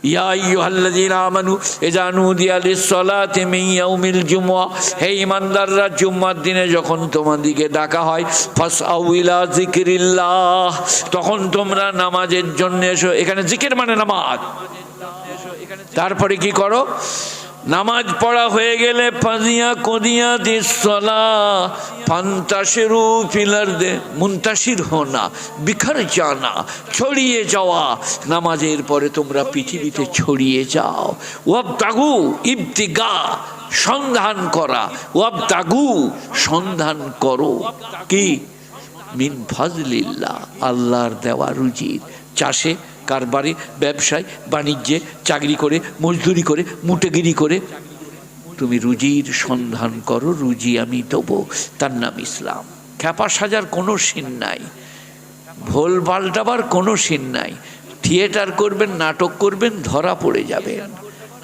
ইয়া আইয়ুহাল্লাযীনা আমানু ইযা নুদিয়া লিস-সালাতি মিন ইয়াউমিল জুমআহ, হে ঈমানদাররা, জুম্মার দিনে যখন তোমাদিকে ডাকা হয়, ফাসআউ ইলা যিকরিল্লাহ, তখন তোমরা নামাজের জন্য এসো। এখানে জিকির মানে নামাজ। তারপরে কি করো? নামাজ পড়া হয়ে গেলে ফাজিয়া কদিয়া দিসলা ফান্তাশিরু ফিল আরদি, মুনতাশির হোনা, বিখর জানা, ছড়িয়ে যাওয়া। নামাজের পরে তোমরা পৃথিবীতে ছড়িয়ে যাও। ওয়াবতাগু, ইবতিগা, সন্ধান করা, ওয়াবতাগু, সন্ধান করো কি? মিন ফাজলিল্লাহ, আল্লাহর দেওয়া রুজির। চাষে, কারবারে, ব্যবসায়, বাণিজ্যে, চাকরি করে, মজদুরি করে, মুটেগিরি করে তুমি রুজির সন্ধান করো, রুজি আমি দেবো। তার নাম ইসলাম। খ্যাপা সাজার কোনো সিন নাই, ভোল পাল্টাবার কোনো সিন নাই। থিয়েটার করবেন, নাটক করবেন, ধরা পড়ে যাবেন।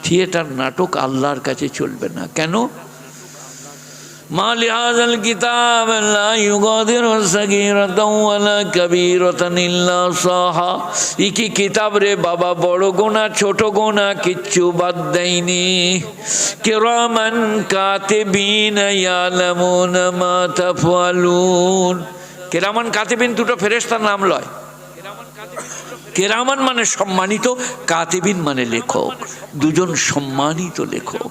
থিয়েটার নাটক আল্লাহর কাছে চলবে না। কেন? মা লিহাযাল কিতাব লা ইউগাদিরু সাগীরাতাও ওয়ালা কাবীরাতান ইল্লা সাহা। কি কিতাব রে বাবা, বড় গোনা ছোট গোনা কিচ্ছু বাদ দেয়নি। কিরামান কাতিবিন ইয়ালামুনা মা তাফআলুন। কিরামান কাতিবিন দুটো ফেরেশতার নাম লয়। কিরামান মানে সম্মানিত, কাতিবিন মানে লেখক, দুজন সম্মানিত লেখক।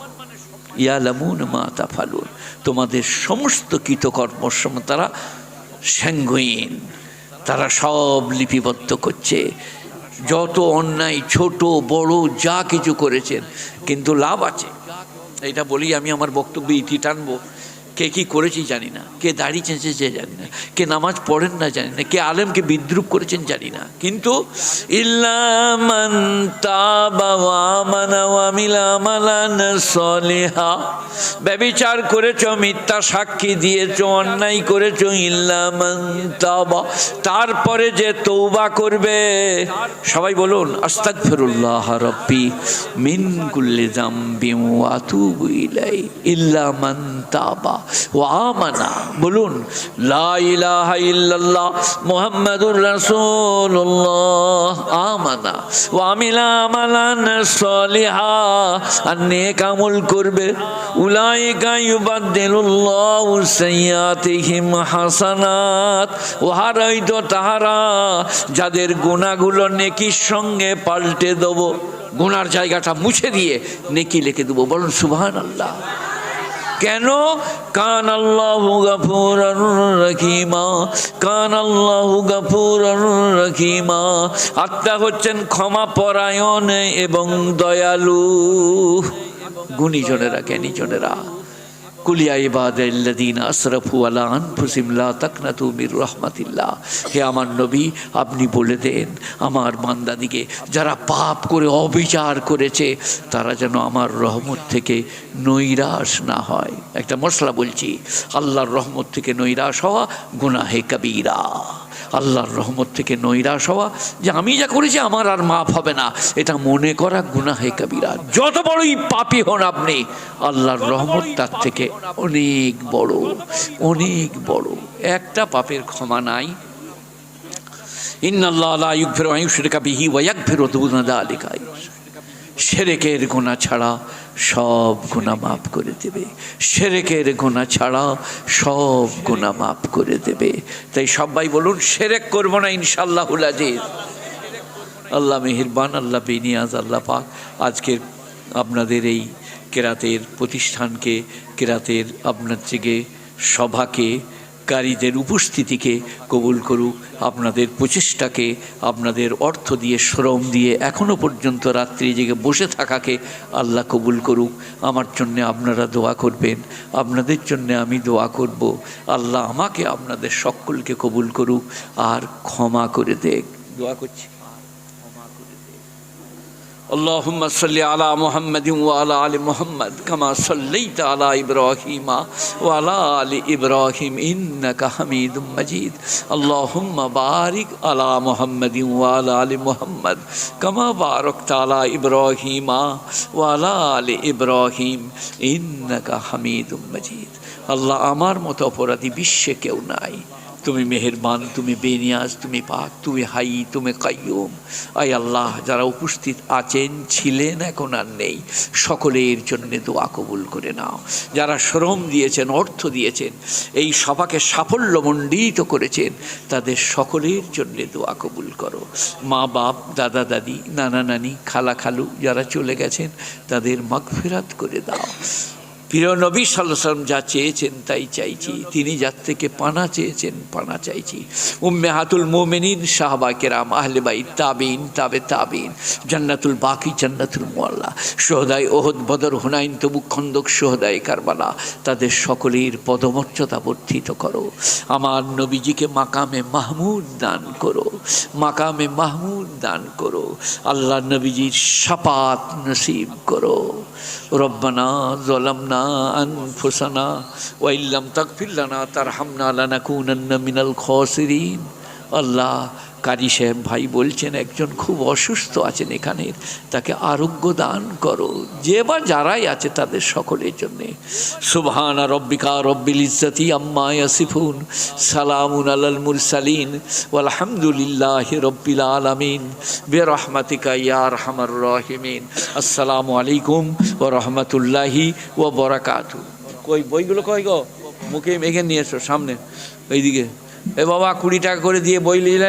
ইয়ালামুন মা তাফআলুন, তোমাদের সমস্ত কৃতকর্ম তারা সাঙ্গুইন, তারা সব লিপিবদ্ধ করছে। যত অন্যায়, ছোট বড় যা কিছু করেছেন, কিন্তু লাভ আছে। এটা বলি আমি, আমার বক্তব্য ইতি টানবো। কে কি করেছি জানি না, কে দাড়ি চেঁচেছে জানি না, কে নামাজ পড়েন না জানি না, কে আলেমকে বিদ্রুপ করেছেন জানি না, কিন্তু ইল্লা মান তাবা ওয়া আমানা ওয়া আমিলা আমালান সলিহা। ব্যভিচার করেছো, মিথ্যা সাক্ষী দিয়েছো, অন্যায় করেছো, ইল্লা মান তাবা, তারপরে যে তওবা করবে। সবাই বলুন আস্তাগফিরুল্লাহ রাব্বি মিন কুল্লি যামবিন ওয়া আতুবু ইলাইহি ইল্লা মান তাবা ওয়া আমানা। বলুন লা ইলাহা ইল্লাল্লাহ মুহাম্মাদুর রাসূলুল্লাহ, আমানা ওয়া আমিলা আমালান সলিহা, আর নেক আমল করবে। উলাইকা ইউবাদদিলুল্লাহু সাইয়্যাতিহিম হাসানাত, ওহারাইতো তাহারা যাদের গুনাহগুলো নেকির সঙ্গে পাল্টে দেব। গুনার জায়গাটা মুছে দিয়ে নেকি লিখে দেবো। বলুন সুবহানাল্লাহ। কেন? কান আল্লাহু গফুরার রহিমা, কান আল্লাহু গফুরার রহিমা। আত্মা হচ্ছেন ক্ষমা পরায়ণ এবং দয়ালু। গুণীজনেরা, জ্ঞানীজনেরা, কুলিয়া ইবাদাল্লাযীনা আসরাফু আলা আনফুসিহিম লা তাকনাতু মির রাহমাতিল্লাহ। হে আমার নবী, আপনি বলে দেন আমার বান্দাদিকে যারা পাপ করে অবিচার করেছে, তারা যেন আমার রহমত থেকে নৈরাশ না হয়। একটা মশলা বলছি, আল্লাহর রহমত থেকে নৈরাশ হওয়া গুনাহে কবীরা। আল্লাহর রহমত থেকে নৈরাশ হওয়া, যে আমি যা করেছি আমার আর মাফ হবে না, এটা মনে করা গুনাহে কবীরা। যত বড়ই পাপী হন আপনি, আল্লাহর রহমত তার থেকে অনেক বড়, অনেক বড়। একটা পাপের ক্ষমা নাই। ইন্নাল্লাহ লা ইগফিরু আন ইউশরিকা বিহি ওয়া ইয়াগফিরু দুনা যালিকা। শিরকের গুনাহ ছাড়া সব গুনাহ মাফ করে দেবে। শিরকের গুনাহ ছাড়া সব গুনাহ মাফ করে দেবে। তাই সবাই বলুন শিরক করব না ইনশাআল্লাহুল আজিজ। আল্লাহ মেহেরবান, আল্লাহ বেনিয়াজ, আল্লাহ পাক আজকের আপনাদের এই কেরাতের প্রতিষ্ঠানকে, কেরাতের আপনার থেকে সভাকে, কারীদের উপস্থিতিকে কবুল করুক। আপনাদের প্রচেষ্টাকে, আপনাদের অর্থ দিয়ে, শ্রম দিয়ে এখনও পর্যন্ত রাত্রি জেগে বসে থাকাকে আল্লাহ কবুল করুক। আমার জন্যে আপনারা দোয়া করবেন, আপনাদের জন্যে আমি দোয়া করব। আল্লাহ আমাকে আপনাদের সকলকে কবুল করুক আর ক্ষমা করে দেখ। দোয়া করছি। اللهم صل على محمد وعلى آل محمد كما صليت على إبراهيم وعلى آل إبراهيم إنك حميد مجيد اللهم بارك على محمد وعلى آل محمد كما باركت على إبراهيم وعلى آل إبراهيم إنك حميد مجيد। আল্লাহ আমার মতো অপরাধী বিশ্বে কেউ নাই, তুমি মেহেরবান, তুমি বেনিয়াজ, তুমি পাক, তুমি হাই, তুমি কাইয়ুম। আয় আল্লাহ, যারা উপস্থিত আছেন, ছিলেন, এখন আর নেই, সকলের জন্য দোয়া কবুল করে নাও। যারা শ্রম দিয়েছেন, অর্থ দিয়েছেন, এই সভাকে সাফল্যমণ্ডিত করেছেন, তাদের সকলের জন্য দোয়া কবুল করো। মা বাপ, দাদা দাদি, নানা নানি, খালা খালু যারা চলে গেছেন, তাদের মাগফিরাত করে দাও। প্রিয় নবী সাল্লাল্লাহু আলাইহি ওয়াসাল্লাম যা চেয়েছেন তাই চাইছি, তিনি যার থেকে পানা চেয়েছেন পানা চাইছি। উম্মাহাতুল মুমিনিন, সাহাবা কেরাম, আহলে বাইত, তাবিন, তাবে তাবিন, জান্নাতুল বাকি, জান্নাতুল মুআল্লা, শুহাদায়ে উহুদ, বদর, হুনাইন, তবুক, খন্দক, শুহাদায়ে কারবালা, তাদের সকলের পদমর্যাদা বর্ধিত করো। আমার নবীজিকে মাকামে মাহমুদ দান করো, মাকামে মাহমুদ দান করো। আল্লাহ নবীজির শাফাত নসিব করো। রব্বানা যালামনা আনফুসানা ওয়া ইল্লাম তাগফির লানা তারহামনা লানাকুনান্না মিনাল খাসিরিন। আল্লাহ, কারি সাহেব ভাই বলছেন একজন খুব অসুস্থ আছেন এখানে, তাকে আরোগ্য দান করো, যে বা যারাই আছে তাদের সকলের জন্যে। সুবহানা রব্বিকা রব্বিল ইজ্জাতি আম্মা ইয়াসিফুন, সালামুন আলাল মুরসালিন, ওয়ালহামদুলিল্লাহি রব্বিল আলামিন, বিরহমাতিকা ইয়া আরহামার রাহিমিন। আসসালামু আলাইকুম ওয়া রাহমাতুল্লাহি ওয়া বারাকাতুহু। কই বইগুলো কই গো? মুখে মেখে নিয়ে এসো সামনে, এইদিকে। এ বাবা 20 টাকা করে দিয়ে বই নিলেন।